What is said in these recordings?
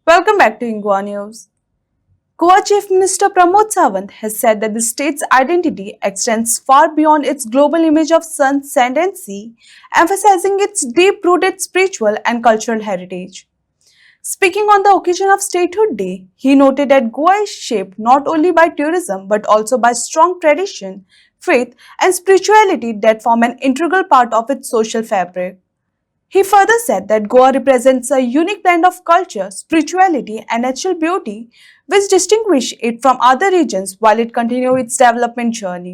Welcome back to Ingwa News. Goa Chief Minister Pramod Sawant has said that the state's identity extends far beyond its global image of sun, sand, and sea, emphasizing its deep rooted spiritual and cultural heritage. Speaking on the occasion of Statehood Day, he noted that Goa is shaped not only by tourism but also by strong tradition, faith, and spirituality that form an integral part of its social fabric. He further said that Goa represents a unique blend of culture, spirituality, and natural beauty, which distinguish it from other regions while it continues its development journey.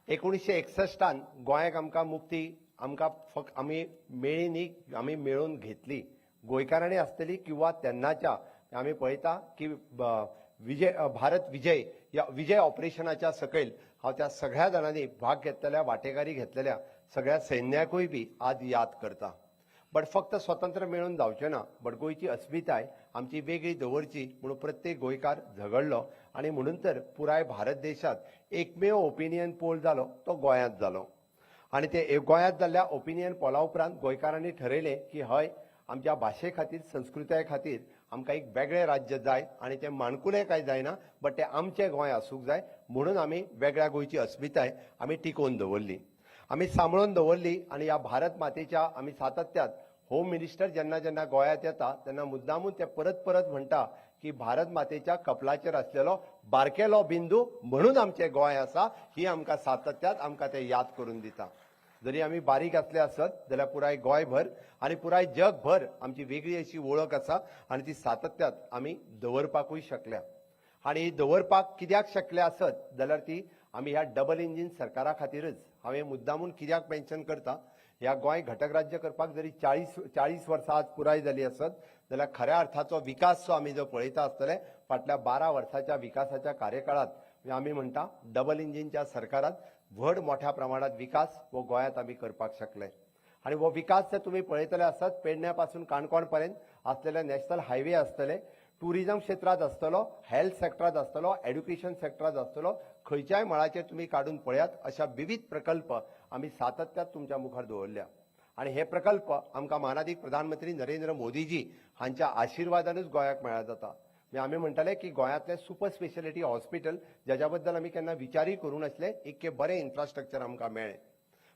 1961 गोंयाक आमकां मुक्ती आमकां फक्त आमी मेळ्ळी न्ही, आमी मेळून घेतली. गोंयकारांनी आसतली किंवा तेन्नाच्या आमी पळयता की भारत विजय या विजय ऑपरेशनाच्या सकयल हांव त्या सगळ्या जाणांनी भाग घेतलेल्या वांटेकारी घेतलेल्या सगळ्या सैन्याकूय बी आज याद करता. बट फक्त स्वतंत्र मेळून जावचें ना, बट गोंयची अस्मिताय आमची वेगळी दवरची म्हणून प्रत्येक गोंयकार झगडलो आणि म्हणून तर पुराय भारत देशात एकमेव ओपिनियन पोल जालो तो गोंयांत जालो. आणि ते गोंयांत जाल्ल्या ओपिनियन पोला उपरांत गोंयकारांनी ठरयलें की हय आमच्या भाशे खातीर संस्कृताये खातीर आमकां एक वेगळें राज्य जाय आणि ते माणकुलें काय जायना, बट ते आमचें गोंय आसूंक जाय म्हणून आमी वेगळ्या गोंयची अस्मिताय आमी टिकोवन दवरली, आमी सांबाळून दवरली. आणि ह्या भारत मातेच्या आमी सातत्यात होम मिनिस्टर जेन्ना जेन्ना गोंयांत येता तेन्ना मुद्दामून ते परत परत म्हणटा की भारत मातेच्या कपलाचेर आसलेलो बारकेलो बिंदू म्हणून आमचें गोंय आसा, ही आमकां सातत्यात आमकां ते याद करून दिता. जरी आमी बारीक आसले आसत जाल्यार पुराय गोंयभर आनी पुराय जगभर आमची वेगळी अशी वळख आसा आनी ती सातत्यात आमी दवरपाकूय शकल्या. आणि दवरपाक कित्याक शकले आसत जाल्यार ती आमी ह्या डबल इंजिन सरकारा खातीरच. हांवें मुद्दामून कित्याक मेन्शन करता, ह्या गोंय घटक राज्य करपाक जरी 40 वर्सां आज पुराय जाली आसत जाल्यार खऱ्या अर्थाचो विकास जो आमी जो पळयता आसतले फाटल्या 12 वर्साच्या विकासाच्या कार्यकाळात आमी म्हणटा डबल इंजिनच्या सरकारात व्हड मोठ्या प्रमाणात विकास हो गोंयांत आमी करपाक शकले. आणि हो विकास जर तुम्ही पळयतले आसत पेडण्या पासून काणकोण पर्यंत असलेले नॅशनल हायवे आसतले, टुरिझम क्षेत्रात आसतलो, हेल्थ सेक्टरात आसतलो, एड्युकेशन सेक्टरात आसतलो, खंयच्याय मळाचेर तुम्ही काढून पळयात अशा विविध प्रकल्प आमी सातत्यात तुमच्या मुखार दवरल्या. आणि हे प्रकल्प आमकां माननीय प्रधानमंत्री नरेंद्र मोदीजी हांच्या आशिर्वादानूच गोंयाक मेळ्ळा जाता. आमी म्हणटाले की गोंयांतले सुपर स्पेशालिटी हॉस्पिटल ज्याच्या बद्दल आमी केन्ना विचारूय करूं नासले, इतके बरें इन्फ्रास्ट्रक्चर आमकां मेळ्ळें.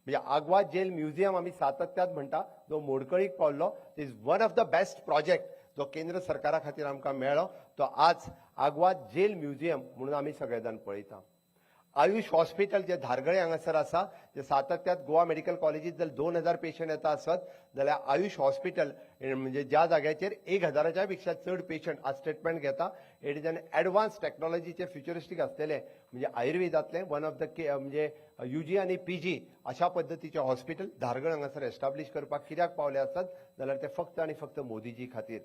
म्हणजे आग्वाद जेल म्युझियम आमी सातत्यात म्हणटा जो मोडकळीक पावल्लो, is one of the best project जो केंद्र सरकारा खातीर आमकां मेळ्ळो, तो आज आग्वाद जेल म्युझियम म्हणून आमी सगळे जाण पळयता. आयुष हॉस्पिटल जे धारगळे हांगासर आसा, जे सातत्यात गोवा मेडिकल कॉलेजीत जर 2000 पेशंट येता आसत जाल्यार आयुष हॉस्पिटल म्हणजे ज्या जाग्याचेर 1000च्या पेक्षा चड पेशंट आज ट्रिटमेंट घेता, इट इज एन एडवान्स टेक्नॉलॉजीचे फ्युचरिस्टीक असलेले म्हणजे आयुर्वेदातले वन ऑफ द म्हणजे UG आणि PG अशा पद्धतीचे हॉस्पिटल धारगळ हांगासर एस्टाब्लिश करपाक कित्याक पावले आसत जाल्यार ते फक्त आणि फक्त मोदीजी खातीर.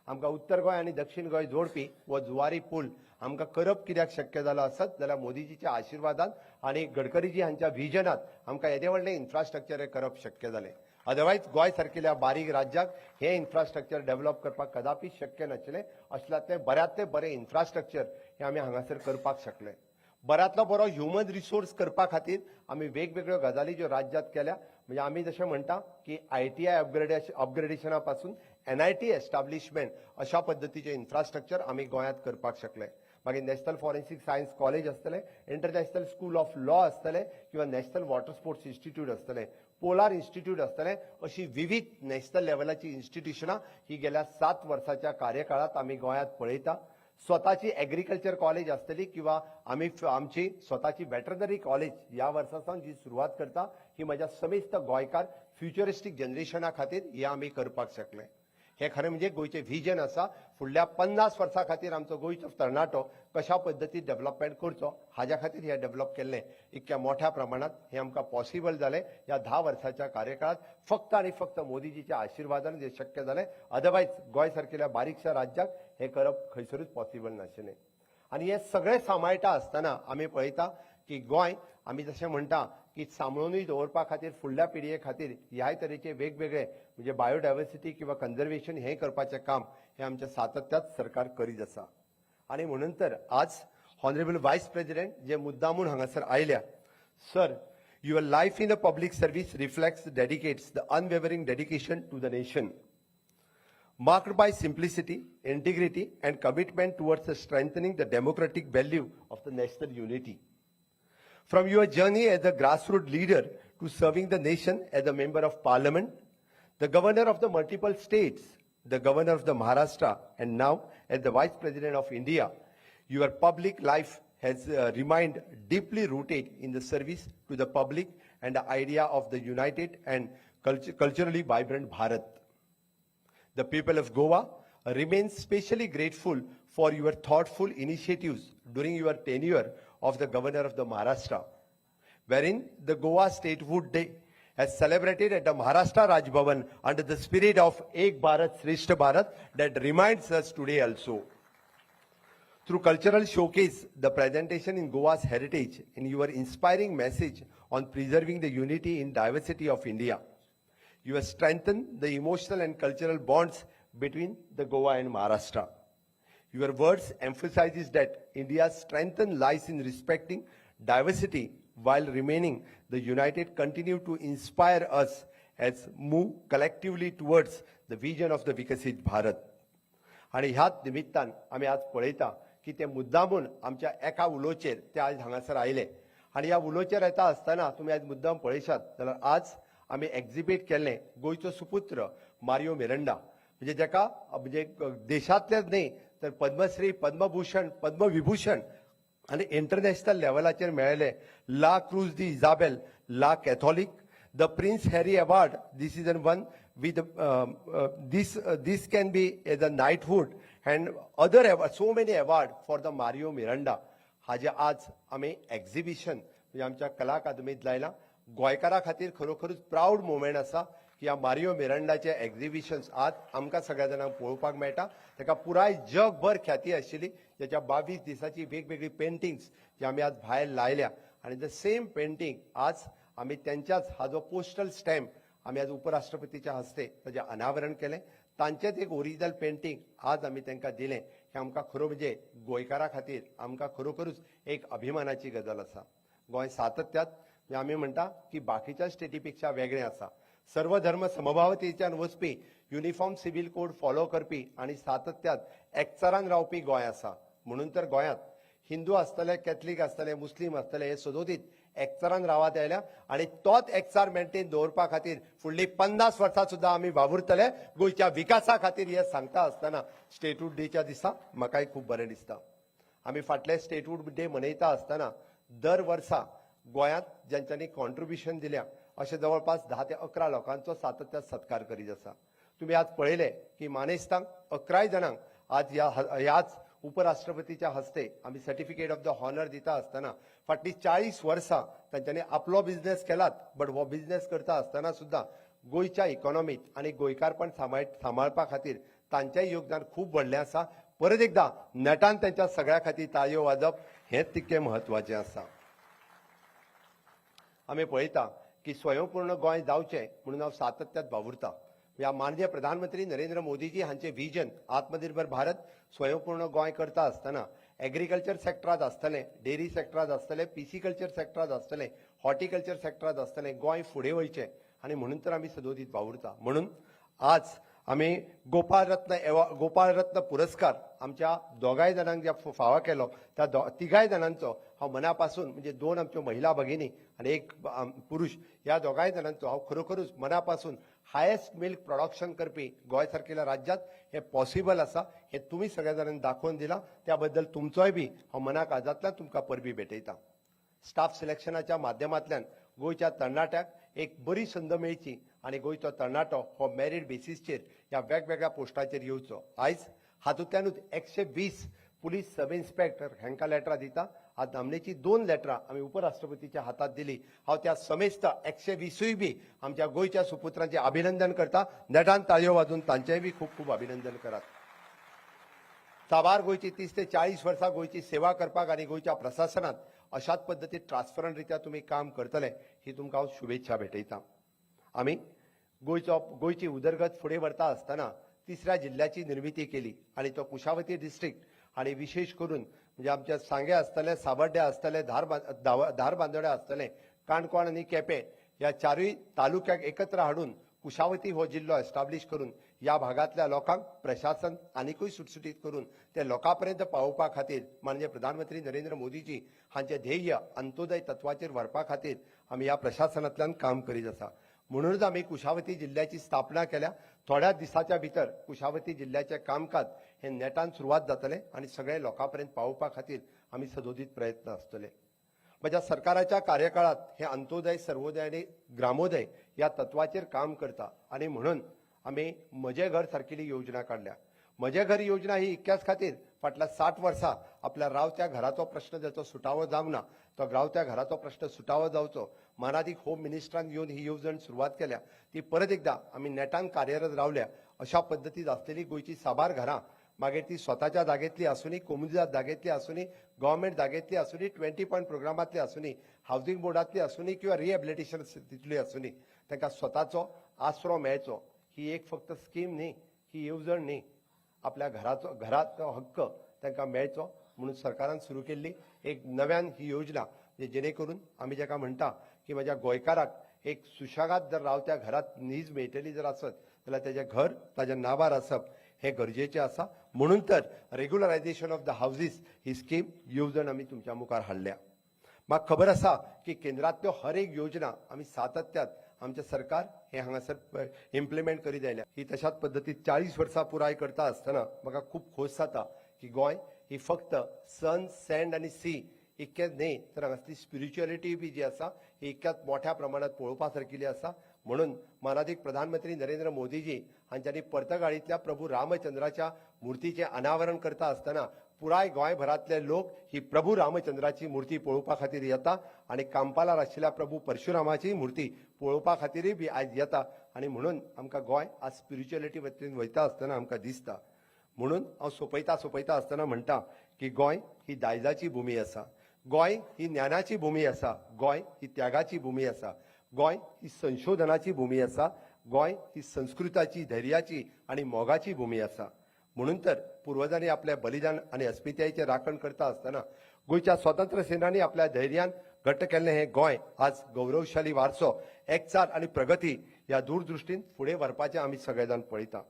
आमकां उत्तर गोंय आणि दक्षिण गोंय जोडपी वो जुवारी पूल आमकां करप कित्याक शक्य जालो आसत जाल्यार मोदीजीच्या आशिर्वादान आणि गडकरीजी हांच्या विजनात आमकां येदे व्हडलें इन्फ्रास्ट्रक्चर करप शक्य जालें. अदरवायज गोंय सारकिल्या बारीक राज्याक हे इन्फ्रास्ट्रक्चर डेव्हलप करपाक कदापि शक्य नाशिल्लें. असल्यातले बऱ्यांतले बरें इन्फ्रास्ट्रक्चर हे आमी हांगासर करपाक शकले. बऱ्यांतलो बरो ह्युमन रिसोर्स करपा खातीर आमी वेगवेगळ्यो गजाली ज्यो राज्यात केल्या, म्हणजे आमी जशें म्हणटा की ITI अपग्रेडेशना पासून NIT एस्टाब्लिशमेंट अशा पद्धतीचे इन्फ्रास्ट्रक्चर आमी गोंयांत करपाक शकले. मागीर नॅशनल फॉरेन्सिक सायन्स कॉलेज आसतले, इंटरनॅशनल स्कूल ऑफ लॉ आसतले किंवा नॅशनल वॉटर स्पोर्ट्स इन्स्टिट्यूट आसतले, पोलार इन्स्टिट्यूट आसतले, अशी विविध नॅशनल लेवलाची इन्स्टिट्यूशनां ही गेल्या 7 वर्साच्या कार्यकाळात आमी गोंयांत पळयता. स्वताची एग्रीकल्चर कॉलेज आसतली किंवा आमची स्वताची वेटरनरी कॉलेज या वर्सासावन जी सुरवात करता, ही म्हज्या समेस्त गोंयकार फ्युचरिस्टीक जनरेशना खातीर हे आमी करपाक शकले. हे खरें म्हणजे गोंयचें व्हिजन आसा. फुडल्या 50 वर्सां खातीर आमचो गोंयचो तरणाटो कशा पद्दतीन डेव्हलपमेंट करचो हाज्या खातीर हे डेव्हलप केल्लें इतक्या मोठ्या प्रमाणात हे आमकां पॉसिबल जालें. ह्या 10 वर्साच्या कार्यकाळात फक्त आणि फक्त मोदीजीच्या आशिर्वादान हे शक्य जालें. अदरवायज गोंय सारकिल्या बारीकशा राज्याक हे करप खंयसरूच पॉसिबल नाशिल्लें. आणि हे सगळें सांबाळटा आसतना आमी पळयता की गोंय आमी जशें म्हणटा की सांबाळूनय दवरपा खातीर फुडल्या पिळये खातीर ह्याय तरेचे वेगवेगळे म्हणजे बायोडायवर्सिटी किंवा कन्झर्वेशन हे करपाचें काम हे आमच्या सातत्यात सरकार करीत आसा. आणि म्हणून तर आज हॉनरेबल वायस प्रेसिडेंट जे मुद्दामून हांगासर आयल्या, sir your life in a public service reflects dedicates the unwavering dedication to the nation. marked by simplicity, integrity, and commitment towards strengthening the democratic value of the national unity. From your journey as a grassroots leader to serving the nation as a member of parliament, the governor of the multiple states, the governor of the Maharashtra, and now as the Vice President of India, your public life has remained deeply rooted in the service to the public and the idea of the united and culturally vibrant Bharat. The people of Goa remain specially grateful for your thoughtful initiatives during your tenure of the governor of the Maharashtra, wherein the Goa Statehood Day as celebrated at the Maharashtra Raj Bhavan under the spirit of Ek Bharat Shrestha Bharat that reminds us today also. Through cultural showcase, the presentation in Goa's heritage and your inspiring message on preserving the unity in diversity of India, you have strengthened the emotional and cultural bonds between the Goa and Maharashtra. Your words emphasizes that India's strength lies in respecting diversity while remaining the united, continue to inspire us as move collectively towards the vision of the Vikasit Bharat. आणि ह्याच निमित्तान आम्ही आज पळयता की ते मुद्दामून आमच्या एका उलोचेर ते आज हांगासर आयले आणि ह्या उलोचेर येता आसतना तुम्ही आज मुद्दाम पळयशात जाल्यार आज आम्ही एक्झिबिट केल्ले गोंयचो सुपुत्र मारियो मिरांडा म्हणजे जेका म्हणजे देशांतलेच न्ही तर पद्मश्री, पद्मभूषण, पद्मविभूषण आणि इंटरनॅशनल लेवलाचेर मेळयले ला क्रूज दी इजाबेल, ला Catholic, the prince Harry award. This is one with this can be as a knighthood and other so many award for the Mario Miranda. हाजे आज आम्ही एक्झिबिशन म्हणजे आमच्या कला अकादमीत लायला गोंयकारा खातीर खरोखरूच प्राऊड मोमेंट आसा की ह्या मारियो मिरांडाचे एक्झिबिशन्स आज आमकां सगळ्या जाणांक पळोवपाक मेळटा. ताका पुराय जगभर ख्याती आशिल्ली ज्याच्या 22 दिसाची वेगवेगळी पेंटिंग्स जी आमी आज भायर लायल्या आणि द सेम पेंटिंग आज आमी त्यांच्याच हा जो पोस्टल स्टॅम्प आम्ही आज उपराष्ट्रपतीच्या हस्ते त्याचे अनावरण केले. तांचेच एक ओरिजिनल पेंटिंग आज आम्ही त्यांना दिले. हे आमकां खरो म्हणजे गोंयकारा खातीर आमकां खरोखरूच एक अभिमानाची गजाल आसा. गोंय सातत्यात आमी म्हणटा की बाकीच्या स्टेटी पेक्षा वेगळें आसा. सर्व धर्म समभावतेच्यान वचपी, युनिफॉर्म सिव्हिल कोड फॉलो करपी आणि सातत्यात एकचारान रावपी गोंय आसा. म्हणून तर गोंयांत हिंदू आसतले, कॅथलीक आसतले, मुस्लीम आसतले हे सदोदीत एकचारान रावत आयल्या आणि तोच एकचार मेंटेन दवरपा खातीर फुडली 50 वर्सां सुद्दां आमी वावुरतले गोंयच्या विकासा खातीर हे सांगता आसतना स्टेटहूड डेच्या दिसा म्हाकाय खूब बरें दिसता. आमी फाटले स्टेटहूड डे मनयता आसतना दर वर्सा गोंयांत ज्यांच्यांनी कॉन्ट्रिब्युशन दिल्या अशे जवळपास 10 ते 11 लोकांचो सातत्यात सत्कार करीत आसा. तुम्ही आज पळयले की मानेस्तांक 11 जाणांक आज ह्याच उपराष्ट्रपतीच्या हस्ते आम्ही सर्टिफिकेट ऑफ द हॉनर दिता आसतना फाटली 40 वर्सां तांच्यांनी आपलो बिझनेस केलात बट हो बिझनेस करता आसतना सुद्दां गोंयच्या इकॉनॉमीत आणि गोंयकारपण सांबाळपा खातीर तांचें योगदान खूब व्हडलें आसा. परत एकदा नटान त्यांच्या सगळ्या खातीर ताळयो वाजप हेंच तितकें म्हत्वाचें आसा. आमी पळयता की स्वयंपूर्ण गोंय जावचें म्हणून हांव सातत्यात वावुरता. या माननीय प्रधानमंत्री नरेंद्र मोदीजी हांचे विजन आत्मनिर्भर भारत स्वयंपूर्ण गोंय करता आसतना एग्रीकल्चर सेक्टरात आसतलें, डेरी सेक्टरात आसतलें, पिसिकल्चर सेक्टरात आसतलें, हॉर्टिकल्चर सेक्टरात आसतलें, गोंय फुडें वयचें आणि म्हणून तर आमी सदोदीत वावुरता. म्हणून आज आमी गोपाळ रत्न पुरस्कार आमच्या दोगांय जाणांक ज्या फावो केलो त्या तिगांय जाणांचो हांव मनापासून म्हणजे 2 आमच्यो महिला भगिनी आणि 1 पुरुष या दोगांय जाणांचो हांव खरोखरूच मनापासून हायेस्ट मिल्क प्रोडक्शन करपी गोंय सारकेल्या राज्यात हे पॉसिबल आसा हे तुम्ही सगळ्या जाणांनी दाखोवन दिला. त्याबद्दल तुमचोय बी हांव मनाक आजातल्यान तुमकां परबी भेटयता. स्टाफ सिलेक्शनाच्या माध्यमांतल्यान गोंयच्या तरणाट्याक एक बरी संद मेळची आणि गोंयचो तरणाटो हो मेरिट बेसिसचेर ह्या वेगवेगळ्या पोस्टाचेर येवचो. आयज हातूंतल्यानूच 120 पुलीस सब इन्स्पेक्टर हांकां लेटरां दिता. आज नामनेची 2 लेटरां आमी उपराष्ट्रपतीच्या हातात दिली. हांव त्या समेस्त 120 बी आमच्या गोंयच्या सुपुत्रांचे अभिनंदन करता. नेटान ताळयो वाजून तांचेय बी खूब खूब अभिनंदन करात. साबार गोंयची 30 ते 40 वर्सां गोंयची सेवा करपाक आणि गोंयच्या प्रशासनात अशाच पद्दतीन ट्रान्सपरंट रित्या तुम्ही काम करतले ही तुमकां हांव शुभेच्छा भेटयता. आमी गोंयची उदरगत फुडें व्हरता आसतना 3ऱ्या जिल्ल्याची निर्मिती केली आणि तो कुशावती डिस्ट्रिक्ट आणि विशेष करून म्हणजे आमचे सांगे आसतले, सावर्डे आसतले, धारबांदोड्या आसतले, काणकोण आणि केपें या 4 तालुक्याक एकत्र हाडून कुशावती हो जिल्लो एस्टाब्लिश करून ह्या भागातल्या लोकांक प्रशासन आनीकूय सुटसुटीत करून ते लोकांपर्यंत पावोवपा खातीर म्हणजे प्रधानमंत्री नरेंद्र मोदीजी हांचे ध्येय अंत्योदय तत्वाचेर व्हरपा खातीर आमी ह्या प्रशासनांतल्यान काम करीत आसा. म्हणूनच आमी कुशावती जिल्ह्याची स्थापना केल्या. थोड्या दिसाच्या भितर कुशावती जिल्ह्याचे कामकाज हे नेटान सुरवात जातले आनी सगळे लोकांपर्यंत पावोवपा खातीर आमी सदोदीत प्रयत्न आसतले. म्हज्या सरकाराच्या कार्यकाळात हे अंत्योदय सर्वोदय आणि ग्रामोदय या तत्वाचेर काम करता आनी म्हणून आमी म्हजे घर सारकिली योजना काढल्या. म्हजे घर योजना ही इतक्याच खातीर फाटल्या 60 वर्सां आपल्या रावत्या घराचो प्रश्न जाचो सुटावो जावंक ना तो रावत्या घराचो प्रश्न सुटावो जावचो मानादीक होम मिनिस्टरान येवन ही येवजण सुरवात केल्या. ती परत एकदा आमी नेटान कार्यरत रावल्या. अशा पद्दतीन आसलेली गोंयची साबार घरां मागीर ती स्वताच्या जागेंतली आसूनी, कोमुनिदाद जागेंतली आसूनी, गव्हर्मेंट जागेंतली आसूनी, 20 पॉयंट प्रोग्रामांतली आसूनी, हावसिंग बोर्डांतली आसूनी किंवा रिहॅबिलिटेशन तितली आसूनी, तांकां स्वताचो आसरो मेळचो. ही एक फक्त स्कीम न्ही, ही येवजण न्ही, आपल्या घराचो हक्क तांकां मेळचो म्हणून सरकारान सुरू केल्ली एक नव्यान ही योजना जेणे करून आमी जाका म्हणटा की म्हज्या गोंयकाराक एक सुशेगाद जर रावत्या घरात न्हीज मेळटली जर आसत जाल्यार तेजें घर ताज्या नांवार आसप हे गरजेचें आसा. म्हणून तर रेग्युलरायझेशन ऑफ द हावजीस ही स्कीम येवजण आमी तुमच्या मुखार हाडल्या. म्हाका खबर आसा की केंद्रांतल्यो हर एक योजना आमी सातत्यात आमचें सरकार हे हांगासर इम्प्लिमेंट करीत आयल्या. ही तशाच पद्दतीन 40 वर्सां पुराय करता आसतना म्हाका खूब खोस जाता की गोंय ही फक्त सन, सँड आनी सी इतकेंच न्ही तर हांगासली स्पिरिच्युअलिटी बी जी आसा ही इतक्याच मोठ्या प्रमाणात पळोवपा सारकिली आसा. म्हणून मानादीक प्रधानमंत्री नरेंद्र मोदीजी हांच्यांनी पर्तगाळीतल्या प्रभू रामचंद्राच्या मुर्तीचें अनावरण करता आसतना पुराय गोंयभरांतले लोक ही प्रभू रामचंद्राची मुर्ती पळोवपा खातीर येता आनी कांपालार आशिल्ल्या प्रभू परशुरामाची मुर्ती पळोवपा खातीरय बी आयज येता. आनी म्हणून आमकां गोंय आज स्पिरिच्युअलिटी वतीन वयता आसतना आमकां दिसता. म्हणून हांव सोंपयता आसतना म्हणटा की गोंय ही दायजाची भुमी आसा, गोंय ही ज्ञानाची भुमी आसा, गोंय ही त्यागाची भुमी आसा, गोंय ही संशोधनाची भुमी आसा, गोंय ही संस्कृताची, धैर्याची आनी मोगाची भुमी आसा. म्हणून तर पुर्वजांनी आपल्या बलिदान आनी अस्मितायेचें राखण करता आसतना गोंयच्या स्वातंत्र्य सेनानी आपल्या धैर्यान घट्ट केल्लें हें गोंय आज गौरवशाली वारसो, एकचार आनी प्रगती ह्या दूरदृश्टीन फुडें व्हरपाचें आमी सगळे जाण पळयता.